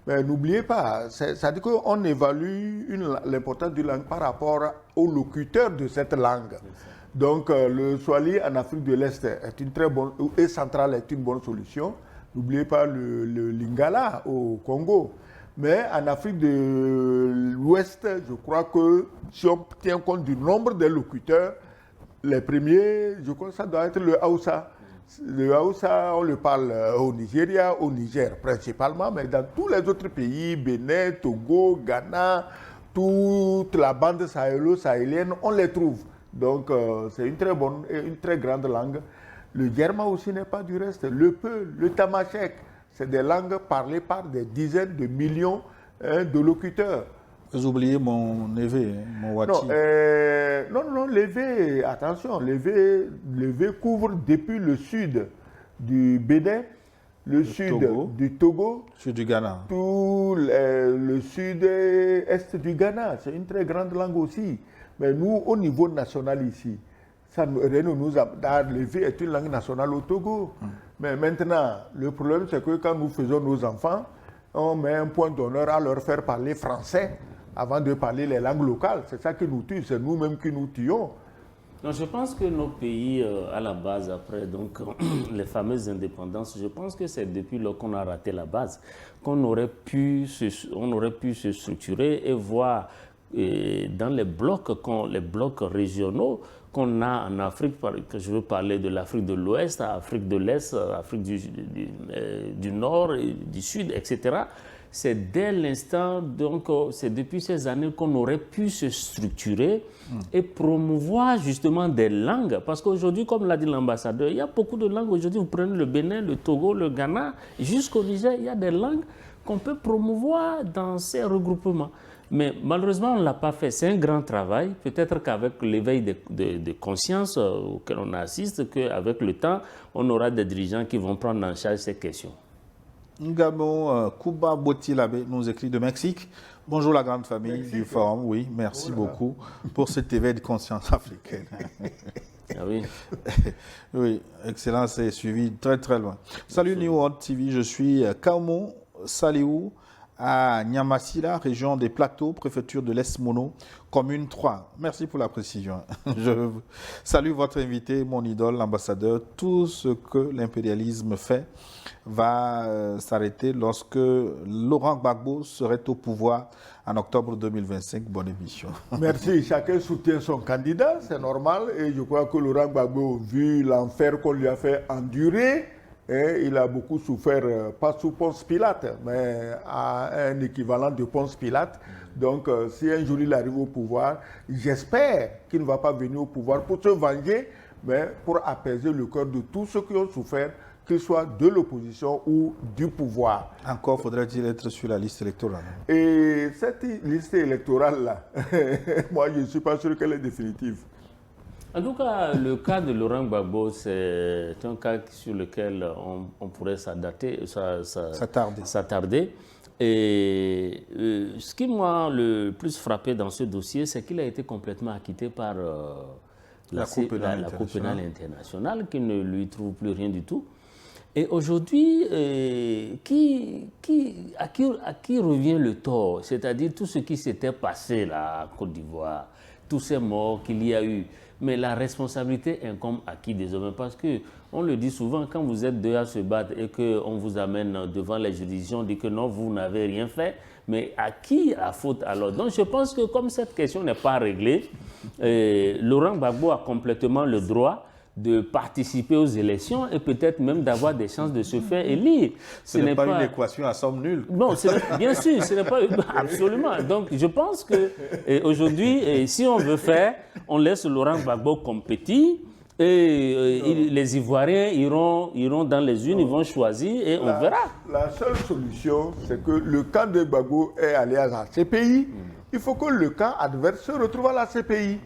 Mais n'oubliez pas, ça dit qu'on évalue l'importance d'une langue par rapport aux locuteurs de cette langue. Donc, le Swahili en Afrique de l'Est est une très bonne, et centrale est une bonne solution. N'oubliez pas le Lingala au Congo. Mais en Afrique de l'Ouest, je crois que si on tient compte du nombre des locuteurs, les premiers, je crois que ça doit être le Hausa. Le Hausa, on le parle au Nigeria, au Niger principalement, mais dans tous les autres pays, Bénin, Togo, Ghana, toute la bande sahélo-sahélienne, on les trouve. Donc c'est une très bonne et une très grande langue. Le germain aussi n'est pas du reste. Le Peul, le tamashek, c'est des langues parlées par des dizaines de millions de locuteurs. Vous oubliez mon Lévé, mon Wati. Non, Lévé, attention, Lévé couvre depuis le sud du Bénin, le sud du Togo, sud du Ghana, tout le sud-est du Ghana. C'est une très grande langue aussi. Mais nous, au niveau national ici, Lévé est une langue nationale au Togo. Mais maintenant, le problème, c'est que quand nous faisons nos enfants, on met un point d'honneur à leur faire parler français avant de parler les langues locales. C'est ça qui nous tue, c'est nous-mêmes qui nous tuons. Non, je pense que nos pays, à la base, après donc, les fameuses indépendances, je pense que c'est depuis lors qu'on a raté la base, qu'on aurait pu se structurer et voir dans les blocs régionaux qu'on a en Afrique, je veux parler de l'Afrique de l'Ouest, Afrique de l'Est, Afrique du Nord, du Sud, etc. C'est dès l'instant, donc c'est depuis ces années qu'on aurait pu se structurer et promouvoir justement des langues. Parce qu'aujourd'hui, comme l'a dit l'ambassadeur, il y a beaucoup de langues. Aujourd'hui, vous prenez le Bénin, le Togo, le Ghana, jusqu'au Niger, il y a des langues qu'on peut promouvoir dans ces regroupements. Mais malheureusement, on ne l'a pas fait. C'est un grand travail. Peut-être qu'avec l'éveil de conscience auquel on assiste, qu'avec le temps, on aura des dirigeants qui vont prendre en charge ces questions. Ngamo Kouba Botilabe nous écrit de Mexique. Bonjour la grande famille du Forum. Oui, merci beaucoup pour cet éveil de conscience africaine. Ah oui. Oui, excellent, c'est suivi très loin. Salut New World TV, je suis Kaumo Saliou à Niamassila, région des Plateaux, préfecture de l'Est Mono, commune 3. Merci pour la précision. Je salue votre invité, mon idole, l'ambassadeur. Tout ce que l'impérialisme fait va s'arrêter lorsque Laurent Gbagbo serait au pouvoir en octobre 2025. Bonne émission. Merci. Chacun soutient son candidat, c'est normal. Et je crois que Laurent Gbagbo, vu l'enfer qu'on lui a fait endurer, il a beaucoup souffert, pas sous Ponce Pilate, mais à un équivalent de Ponce Pilate. Donc, si un jour il arrive au pouvoir, j'espère qu'il ne va pas venir au pouvoir pour se venger, mais pour apaiser le cœur de tous ceux qui ont souffert, qu'ils soient de l'opposition ou du pouvoir. Encore faudrait-il être sur la liste électorale. Et cette liste électorale-là, moi je ne suis pas sûr qu'elle est définitive. En tout cas, le cas de Laurent Gbagbo, c'est un cas sur lequel on pourrait s'attarder. Et ce qui m'a le plus frappé dans ce dossier, c'est qu'il a été complètement acquitté par la Cour pénale internationale, qui ne lui trouve plus rien du tout. Et aujourd'hui, à qui revient le tort? C'est-à-dire tout ce qui s'était passé là, en Côte d'Ivoire, tous ces morts qu'il y a eu. Mais la responsabilité incombe à qui désormais? Parce qu'on le dit souvent, quand vous êtes deux à se battre et qu'on vous amène devant les juridictions, on dit que non, vous n'avez rien fait. Mais à qui la faute alors? Donc je pense que comme cette question n'est pas réglée, Laurent Gbagbo a complètement le droit de participer aux élections et peut-être même d'avoir des chances de se faire élire. Ce n'est pas une équation à somme nulle. Bon, bien sûr, ce n'est pas absolument. Donc, je pense qu'aujourd'hui, si on veut faire, on laisse Laurent Gbagbo compétir et les Ivoiriens iront dans les urnes, ils vont choisir et on verra. La seule solution, c'est que le camp de Gbagbo est allé à la CPI. Il faut que le camp adverse se retrouve à la CPI.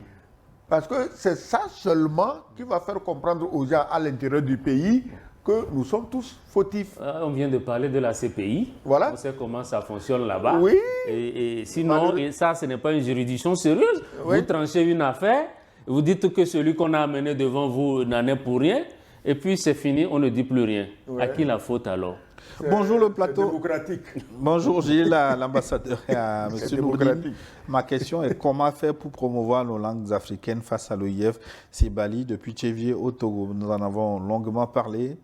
Parce que c'est ça seulement qui va faire comprendre aux gens à l'intérieur du pays que nous sommes tous fautifs. On vient de parler de la CPI. Voilà. On sait comment ça fonctionne là-bas. Oui. Et sinon, ça, ce n'est pas une juridiction sérieuse. Oui. Vous tranchez une affaire, vous dites que celui qu'on a amené devant vous n'en est pour rien, et puis c'est fini, on ne dit plus rien. Oui. À qui la faute alors? Bonjour le plateau. Démocratique. Bonjour Gilles, l'ambassadeur et à M. Nourdine. Ma question est comment faire pour promouvoir nos langues africaines face à l'OIF Sibali depuis Tchévier au Togo? Nous en avons longuement parlé.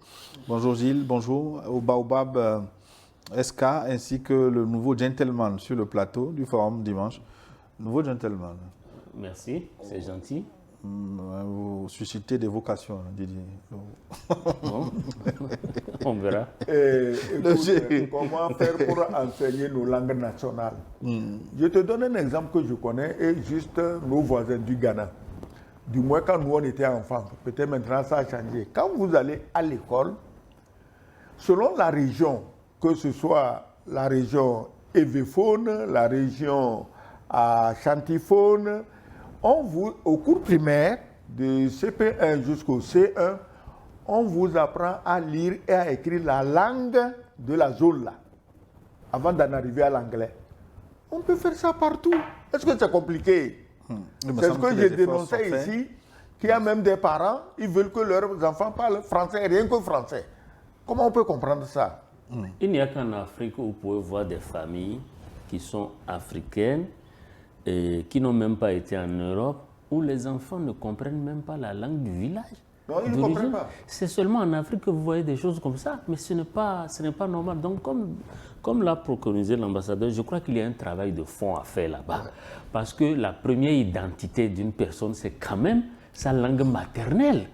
Bonjour Gilles, bonjour au Baobab SK ainsi que le nouveau gentleman sur le plateau du forum dimanche. Nouveau gentleman. Merci, c'est gentil. Vous suscitez des vocations, Didier. Bon. On verra. Écoute, comment faire pour enseigner nos langues nationales? Je te donne un exemple que je connais et juste nos voisins du Ghana. Du moins quand nous on était enfants, peut-être maintenant ça a changé. Quand vous allez à l'école, selon la région, que ce soit la région évéphone, la région chantiphone, au cours primaire, de CP1 jusqu'au C1, on vous apprend à lire et à écrire la langue de la zone là, avant d'en arriver à l'anglais. On peut faire ça partout. Est-ce que c'est compliqué? C'est ce que j'ai dénoncé ici, qu'il y a même des parents, ils veulent que leurs enfants parlent français, rien que français. Comment on peut comprendre ça? Il n'y a qu'en Afrique où vous pouvez voir des familles qui sont africaines, et qui n'ont même pas été en Europe, où les enfants ne comprennent même pas la langue du village. Non, ils ne comprennent pas. C'est seulement en Afrique que vous voyez des choses comme ça, mais ce n'est pas normal. Donc, comme l'a préconisé l'ambassadeur, je crois qu'il y a un travail de fond à faire là-bas. Parce que la première identité d'une personne, c'est quand même sa langue maternelle.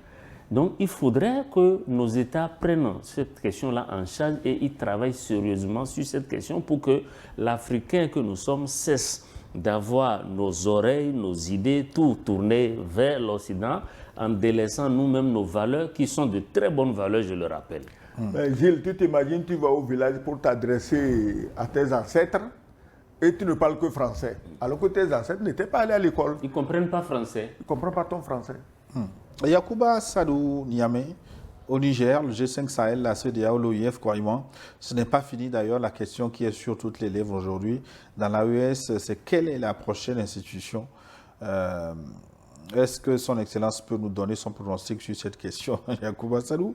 Donc, il faudrait que nos États prennent cette question-là en charge et ils travaillent sérieusement sur cette question pour que l'Africain que nous sommes cesse d'avoir nos oreilles, nos idées, tout tourné vers l'Occident en délaissant nous-mêmes nos valeurs qui sont de très bonnes valeurs, je le rappelle. Gilles, tu t'imagines, tu vas au village pour t'adresser à tes ancêtres et tu ne parles que français, alors que tes ancêtres n'étaient pas allés à l'école. Ils ne comprennent pas français. Ils ne comprennent pas ton français. Yacouba Sadou Niamey, au Niger, le G5 Sahel, la CEDEAO, l'OIF, croyez-moi, ce n'est pas fini d'ailleurs. La question qui est sur toutes les lèvres aujourd'hui dans l'AES, c'est quelle est la prochaine institution? Est-ce que son Excellence peut nous donner son pronostic sur cette question? Yacouba Sadou,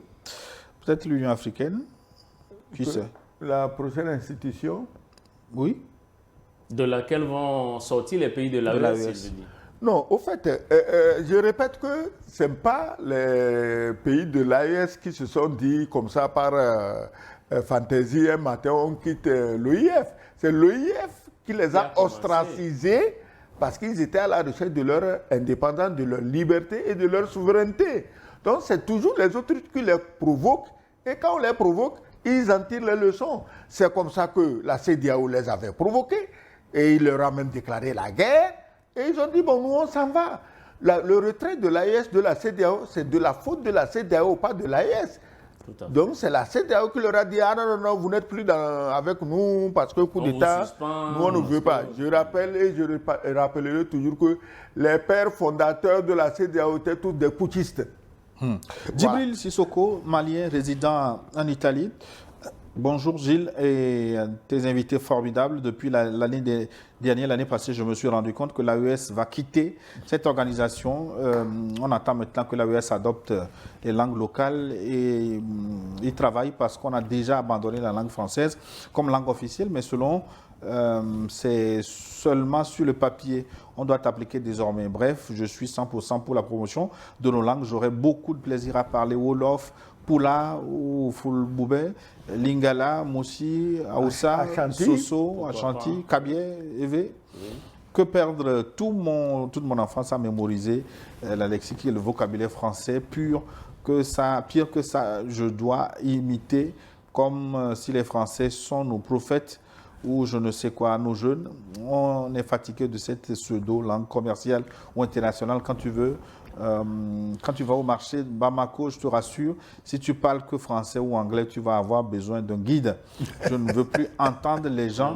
peut-être l'Union africaine? Qui sait? La prochaine institution? Oui. De laquelle vont sortir les pays de De l'AES, l'AES. je dis. Non, au fait, je répète que ce n'est pas les pays de l'AES qui se sont dit comme ça par fantaisie, un matin on quitte l'OIF. C'est l'OIF qui les a ostracisés parce qu'ils étaient à la recherche de leur indépendance, de leur liberté et de leur souveraineté. Donc c'est toujours les autres qui les provoquent et quand on les provoque, ils en tirent les leçons. C'est comme ça que la CEDEAO les avait provoqués et il leur a même déclaré la guerre. Et ils ont dit, bon, nous, on s'en va. Le retrait de l'AES, de la CEDEAO, c'est de la faute de la CEDEAO, pas de l'AES. Donc, c'est la CEDEAO qui leur a dit, ah non, non, vous n'êtes plus avec nous parce que coup d'État, nous, on ne veut pas. Je rappelle et je rappellerai toujours que les pères fondateurs de la CEDEAO étaient tous des putschistes. Djibril Sissoko, malien résident en Italie. Bonjour Gilles et tes invités formidables. Depuis l'année dernière, l'année passée, je me suis rendu compte que l'AES va quitter cette organisation. On attend maintenant que l'AES adopte les langues locales et ils travaillent parce qu'on a déjà abandonné la langue française comme langue officielle, mais selon c'est seulement sur le papier. On doit appliquer désormais. Bref, je suis 100% pour la promotion de nos langues. J'aurai beaucoup de plaisir à parler Wolof, Pula ou Fulboubé, Lingala, Moussi, Aoussa, Soso, Ashanti, Kabyé, Evé. Que perdre toute mon enfance à mémoriser la lexique et le vocabulaire français pire que ça, je dois imiter comme si les Français sont nos prophètes ou je ne sais quoi, nos jeunes. On est fatigué de cette pseudo-langue commerciale ou internationale quand tu veux. Quand tu vas au marché de Bamako, je te rassure, si tu parles que français ou anglais, tu vas avoir besoin d'un guide. Je ne veux plus entendre les gens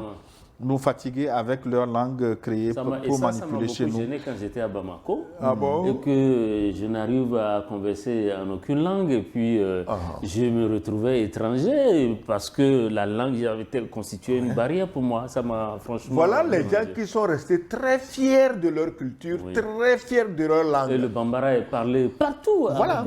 nous fatiguer avec leur langue créée pour manipuler chez nous. Ça m'a beaucoup gêné quand j'étais à Bamako. Ah bon? Et que je n'arrive à converser en aucune langue. Et puis, je me retrouvais étranger parce que la langue avait constitué une barrière pour moi. Ça m'a franchement... Voilà les gens qui sont restés très fiers de leur culture, très fiers de leur langue. Et le Bambara est parlé partout. Voilà.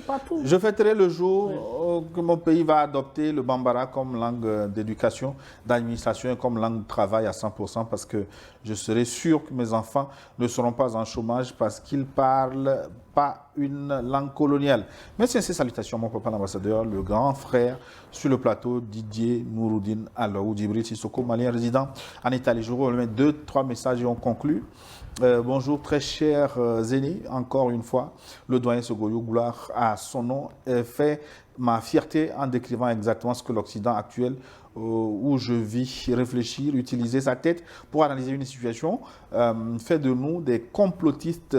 Partout. Je fêterai le jour que mon pays va adopter le Bambara comme langue d'éducation, d'administration et comme langue de travail à 100% parce que je serai sûr que mes enfants ne seront pas en chômage parce qu'ils ne parlent pas une langue coloniale. Merci, salutations, mon papa l'ambassadeur, le grand frère sur le plateau, Didier Nouroudine Alaou, Djibril Sissoko, malien résident en Italie. Je vous remets 2-3 messages et on conclut. Bonjour, très cher Zéni, encore une fois, le doyen Sogoyou, gloire à son nom, fait ma fierté en décrivant exactement ce que l'Occident actuel où je vis, réfléchir, utiliser sa tête pour analyser une situation, fait de nous des complotistes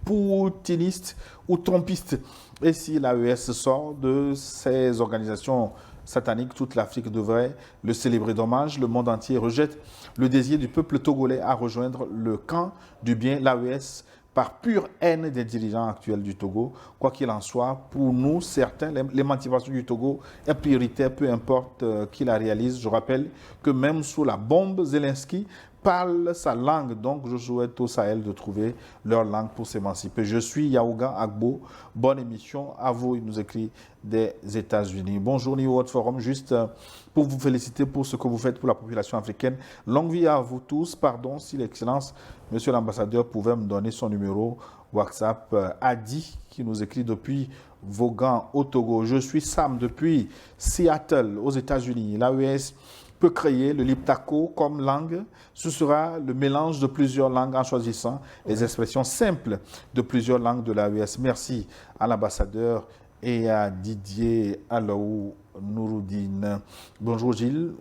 poutinistes ou trompistes. Et si l'AES sort de ces organisations sataniques, toute l'Afrique devrait le célébrer. Dommage, le monde entier rejette le désir du peuple togolais à rejoindre le camp du bien, l'AES, par pure haine des dirigeants actuels du Togo. Quoi qu'il en soit, pour nous, certains, l'émancipation du Togo est prioritaire, peu importe qui la réalise. Je rappelle que même sous la bombe, Zelensky parle sa langue. Donc, je souhaite au Sahel de trouver leur langue pour s'émanciper. Je suis Yaouga Agbo. Bonne émission à vous, il nous écrit des États-Unis. Bonjour, New World Forum. Juste pour vous féliciter pour ce que vous faites pour la population africaine. Longue vie à vous tous. Pardon si l'Excellence, Monsieur l'ambassadeur, pouvait me donner son numéro WhatsApp. Adi, qui nous écrit depuis Vaughan, au Togo. Je suis Sam depuis Seattle, aux États-Unis. L'AES peut créer le liptako comme langue. Ce sera le mélange de plusieurs langues en choisissant les expressions simples de plusieurs langues de l'AES. Merci à l'ambassadeur et à Didier Alaou Nouroudine. Bonjour Gilles,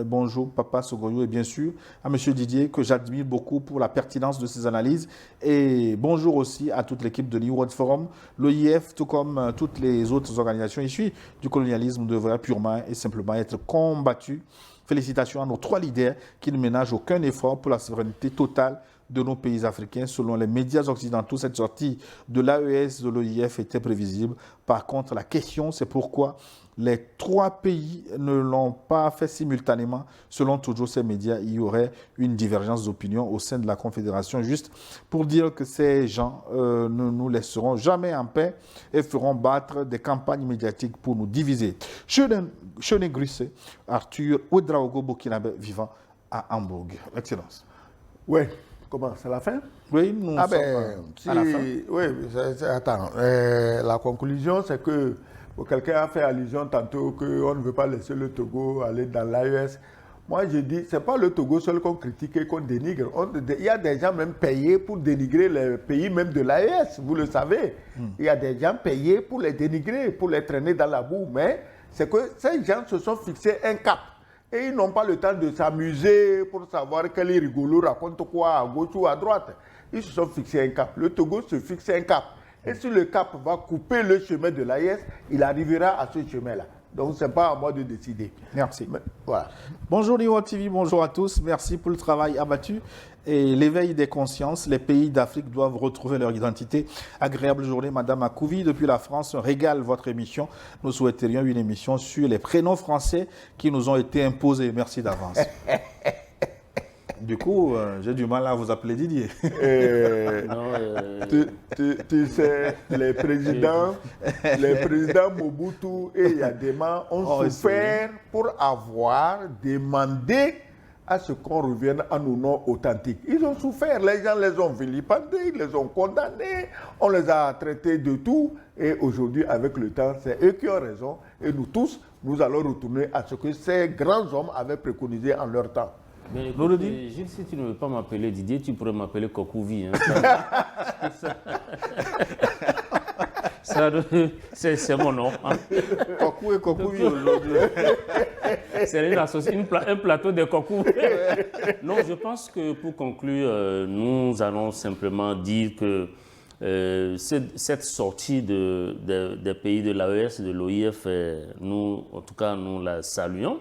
bonjour Papa Sogoyou et bien sûr à Monsieur Didier que j'admire beaucoup pour la pertinence de ses analyses et bonjour aussi à toute l'équipe de New World Forum. L'OIF, tout comme toutes les autres organisations issues du colonialisme, devrait purement et simplement être combattu. Félicitations à nos 3 leaders qui ne ménagent aucun effort pour la souveraineté totale de nos pays africains. Selon les médias occidentaux, cette sortie de l'AES, de l'OIF était prévisible. Par contre, la question, c'est pourquoi les 3 pays ne l'ont pas fait simultanément. Selon toujours ces médias, il y aurait une divergence d'opinion au sein de la Confédération, juste pour dire que ces gens ne nous laisseront jamais en paix et feront battre des campagnes médiatiques pour nous diviser. Chené Grusse, Arthur Ouedraogo Burkinabé vivant à Hambourg. Excellence. Oui, comment, c'est la fin? Oui, nous sommes à la fin. Oui, attends, la conclusion, c'est que quelqu'un a fait allusion tantôt qu'on ne veut pas laisser le Togo aller dans l'AES. Moi, je dis, ce n'est pas le Togo seul qu'on critique et qu'on dénigre. Il y a des gens même payés pour dénigrer les pays même de l'AES, vous le savez. Il y a des gens payés pour les dénigrer, pour les traîner dans la boue. Mais c'est que ces gens se sont fixés un cap. Et ils n'ont pas le temps de s'amuser pour savoir quel est rigolo, raconte quoi à gauche ou à droite. Ils se sont fixés un cap. Le Togo se fixe un cap. Et si le cap va couper le chemin de l'AES, il arrivera à ce chemin-là. Donc, ce n'est pas à moi de décider. Merci. Mais, voilà. Bonjour Liwa TV, bonjour à tous. Merci pour le travail abattu et l'éveil des consciences. Les pays d'Afrique doivent retrouver leur identité. Agréable journée, Madame Akouvi. Depuis la France, régale votre émission. Nous souhaiterions une émission sur les prénoms français qui nous ont été imposés. Merci d'avance. Du coup, j'ai du mal à vous appeler Didier. Tu sais, les présidents Mobutu et Yadema ont souffert pour avoir demandé à ce qu'on revienne à nos noms authentiques. Ils ont souffert, les gens les ont vilipendés, ils les ont condamnés, on les a traités de tout. Et aujourd'hui, avec le temps, c'est eux qui ont raison. Et nous tous, nous allons retourner à ce que ces grands hommes avaient préconisé en leur temps. Mais écoute, Gilles, si tu ne veux pas m'appeler Didier, tu pourrais m'appeler Kokouvi. Hein. C'est mon nom. Hein. Kokou et Kokouvi aujourd'hui. C'est un plateau de Kokou. Non, je pense que pour conclure, nous allons simplement dire que cette sortie des pays de l'AES, de l'OIF, nous, en tout cas, nous la saluons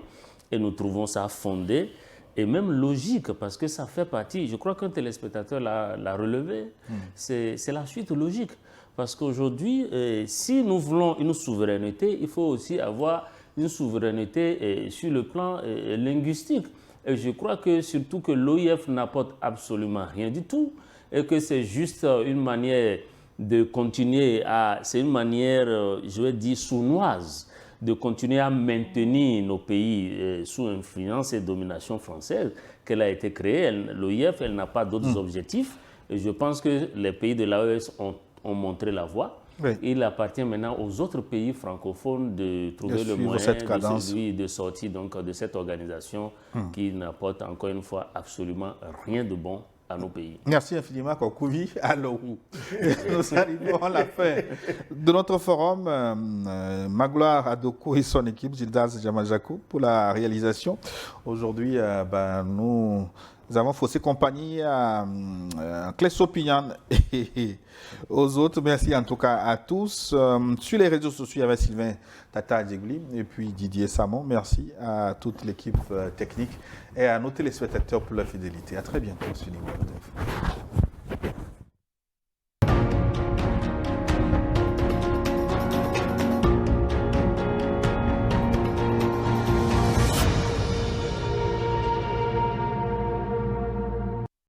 et nous trouvons ça fondé. Et même logique, parce que ça fait partie, je crois qu'un téléspectateur l'a relevé, c'est la suite logique. Parce qu'aujourd'hui, si nous voulons une souveraineté, il faut aussi avoir une souveraineté sur le plan linguistique. Et je crois que surtout que l'OIF n'apporte absolument rien du tout, et que c'est juste une manière de continuer c'est une manière, je vais dire, sournoise, de continuer à maintenir nos pays sous influence et domination française, qu'elle a été créée. L'OIF, elle n'a pas d'autres objectifs. Et je pense que les pays de l'AES ont montré la voie. Oui. Il appartient maintenant aux autres pays francophones de trouver le moyen de sortir donc, de cette organisation qui n'apporte encore une fois absolument rien de bon à nos pays. Merci infiniment, Kokouvi. Alors, nous arrivons à la fin de notre forum. Magloire Adoko et son équipe, Gildas Jamajakou, pour la réalisation. Aujourd'hui, nous avons faussé compagnie à Clésso Pignan et aux autres. Merci en tout cas à tous. Sur les réseaux sociaux, il y avait Sylvain Tata Djegli et puis Didier Samon. Merci à toute l'équipe technique et à nos téléspectateurs pour leur fidélité. À très bientôt sur Libre.